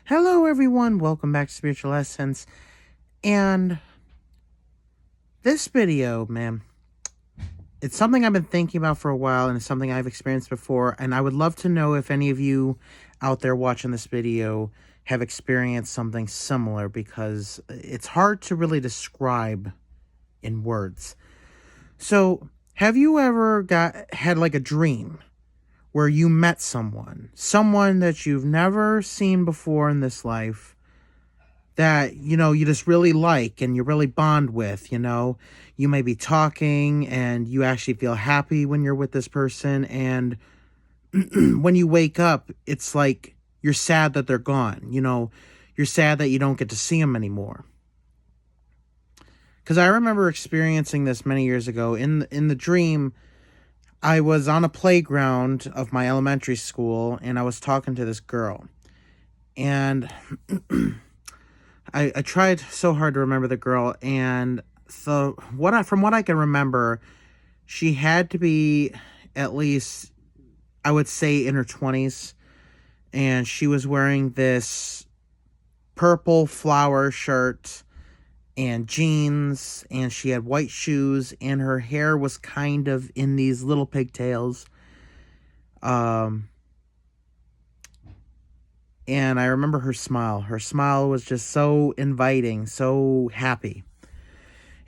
Hello, everyone. Welcome back to Spiritual Essence. And this video, man, it's something I've been thinking about for a while, and it's something I've experienced before. And I would love to know if any of you out there watching this video have experienced something similar, because it's hard to really describe in words. So, have you ever had like a dream where you met someone that you've never seen before in this life, that, you just really like and you really bond with, you may be talking and you actually feel happy when you're with this person. And when you wake up, it's like you're sad that they're gone. You're sad that you don't get to see them anymore. Because I remember experiencing this many years ago. In the dream, I was on a playground of my elementary school and I was talking to this girl. And I tried so hard to remember the girl, and so from what I can remember, she had to be at least, I would say, in her 20s, and she was wearing this purple flower shirt and jeans, and she had white shoes, and her hair was kind of in these little pigtails. And I remember her smile. Her smile was just so inviting, so happy.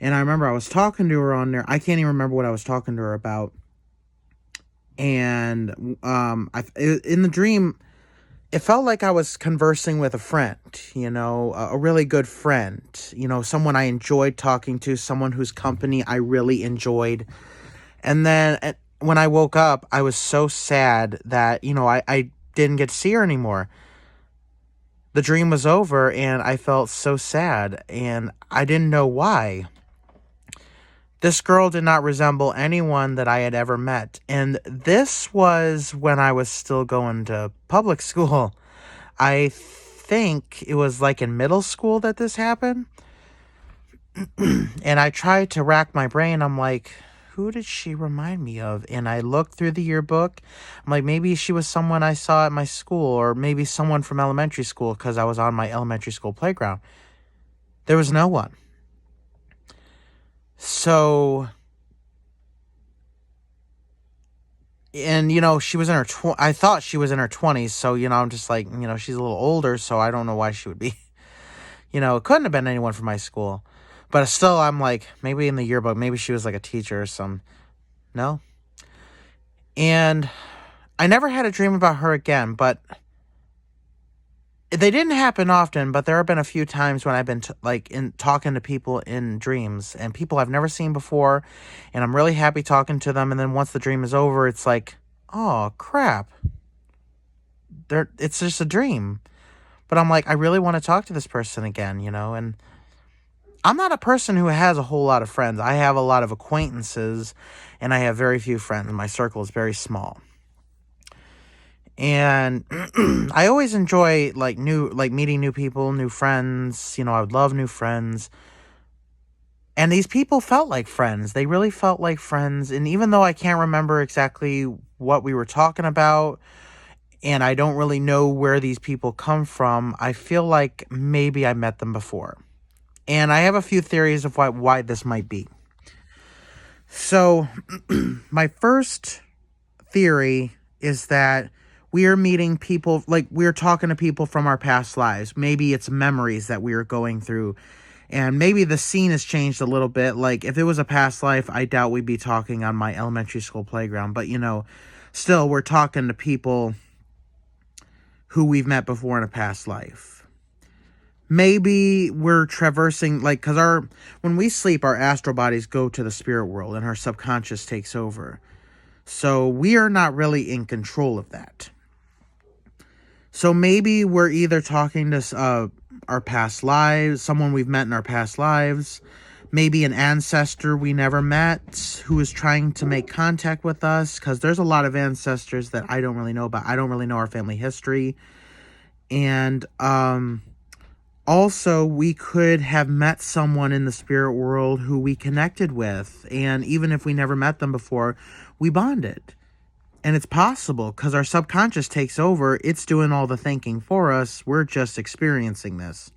And I remember I was talking to her on there. I can't even remember what I was talking to her about. And in the dream, it felt like I was conversing with a friend, a really good friend, someone I enjoyed talking to, someone whose company I really enjoyed. And then when I woke up, I was so sad that, I didn't get to see her anymore. The dream was over, and I felt so sad, and I didn't know why. This girl did not resemble anyone that I had ever met, and this was when I was still going to public school. I think it was like in middle school that this happened, and I tried to rack my brain. I'm like, who did she remind me of? And I looked through the yearbook. I'm like, maybe she was someone I saw at my school, or maybe someone from elementary school, because I was on my elementary school playground. There was no one. So, and, she was in her, I thought she was in her 20s. So, I'm just like, she's a little older, so I don't know why she would be, it couldn't have been anyone from my school. But still, I'm like, maybe in the yearbook, maybe she was like a teacher or some. No. And I never had a dream about her again, but they didn't happen often. But there have been a few times when I've been talking to people in dreams, and people I've never seen before, and I'm really happy talking to them. And then once the dream is over, it's like, oh crap, it's just a dream. But I'm like, I really want to talk to this person again, and I'm not a person who has a whole lot of friends. I have a lot of acquaintances, and I have very few friends. My circle is very small. And I always enjoy meeting new people, new friends. I would love new friends. And these people felt like friends. They really felt like friends. And even though I can't remember exactly what we were talking about, and I don't really know where these people come from, I feel like maybe I met them before. And I have a few theories of why this might be. So, my first theory is that we are meeting people, we're talking to people from our past lives. Maybe it's memories that we are going through. And maybe the scene has changed a little bit. Like, if it was a past life, I doubt we'd be talking on my elementary school playground. But, still, we're talking to people who we've met before in a past life. Maybe we're traversing, because when we sleep, our astral bodies go to the spirit world and our subconscious takes over. So we are not really in control of that. So maybe we're either talking to our past lives, someone we've met in our past lives, maybe an ancestor we never met who is trying to make contact with us, because there's a lot of ancestors that I don't really know about. I don't really know our family history. And, also, we could have met someone in the spirit world who we connected with. And even if we never met them before, we bonded. And it's possible because our subconscious takes over. It's doing all the thinking for us. We're just experiencing this.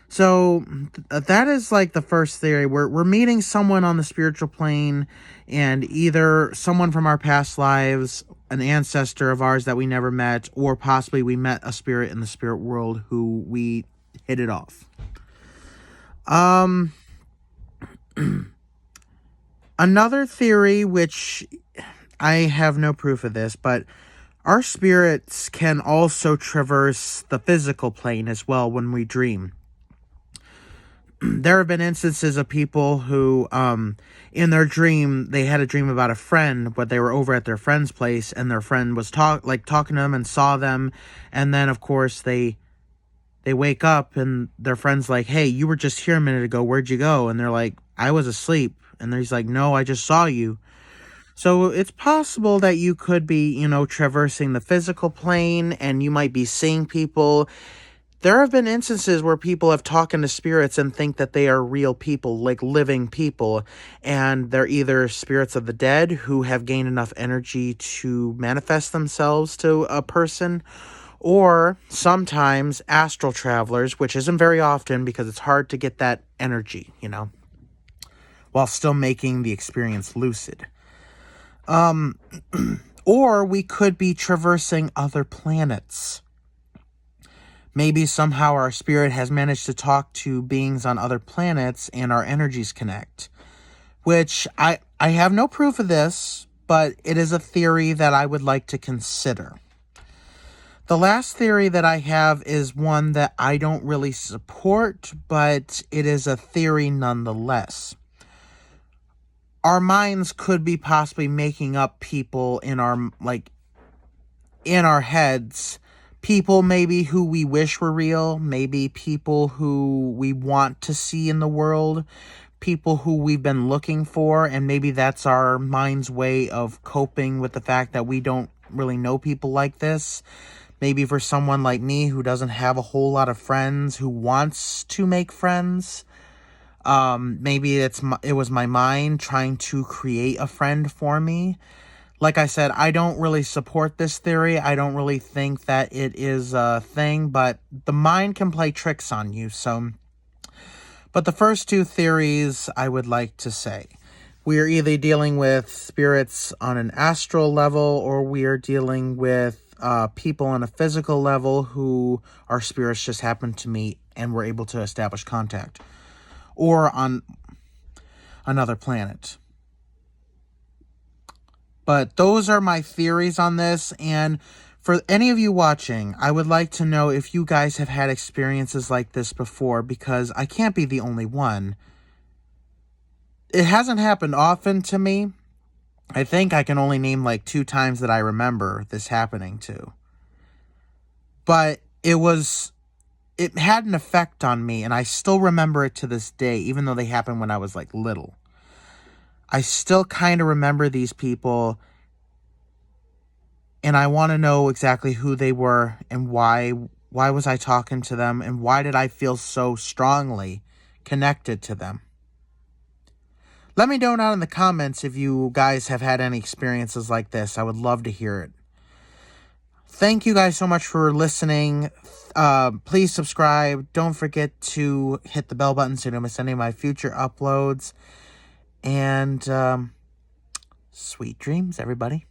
So that is like the first theory. We're meeting someone on the spiritual plane, and either someone from our past lives, an ancestor of ours that we never met, or possibly we met a spirit in the spirit world who we hit it off. Another theory, which I have no proof of this, but our spirits can also traverse the physical plane as well when we dream. There have been instances of people who, in their dream, they had a dream about a friend, but they were over at their friend's place, and their friend was talking to them and saw them, and then, of course, they wake up, and their friend's like, "Hey, you were just here a minute ago. Where'd you go?" And they're like, "I was asleep." And he's like, "No, I just saw you." So it's possible that you could be, traversing the physical plane, and you might be seeing people. There have been instances where people have talked to spirits and think that they are real people, like living people, and they're either spirits of the dead who have gained enough energy to manifest themselves to a person, or sometimes astral travelers, which isn't very often because it's hard to get that energy, while still making the experience lucid. Or we could be traversing other planets. Maybe somehow our spirit has managed to talk to beings on other planets and our energies connect. Which I have no proof of this, but it is a theory that I would like to consider. The last theory that I have is one that I don't really support, but it is a theory nonetheless. Our minds could be possibly making up people in our heads. People maybe who we wish were real, maybe people who we want to see in the world, people who we've been looking for, and maybe that's our mind's way of coping with the fact that we don't really know people like this. Maybe for someone like me who doesn't have a whole lot of friends, who wants to make friends, maybe it was my mind trying to create a friend for me. Like I said, I don't really support this theory. I don't really think that it is a thing, but the mind can play tricks on you. But the first two theories I would like to say. We are either dealing with spirits on an astral level, or we are dealing with people on a physical level who our spirits just happen to meet and were able to establish contact. Or on another planet. But those are my theories on this, and for any of you watching, I would like to know if you guys have had experiences like this before, because I can't be the only one. It hasn't happened often to me. I think I can only name like 2 times that I remember this happening to. But it had an effect on me, and I still remember it to this day, even though they happened when I was like little. I still kind of remember these people, and I want to know exactly who they were and why was I talking to them, and why did I feel so strongly connected to them. Let me know down in the comments if you guys have had any experiences like this. I would love to hear it. Thank you guys so much for listening. Please subscribe. Don't forget to hit the bell button so you don't miss any of my future uploads. And sweet dreams, everybody.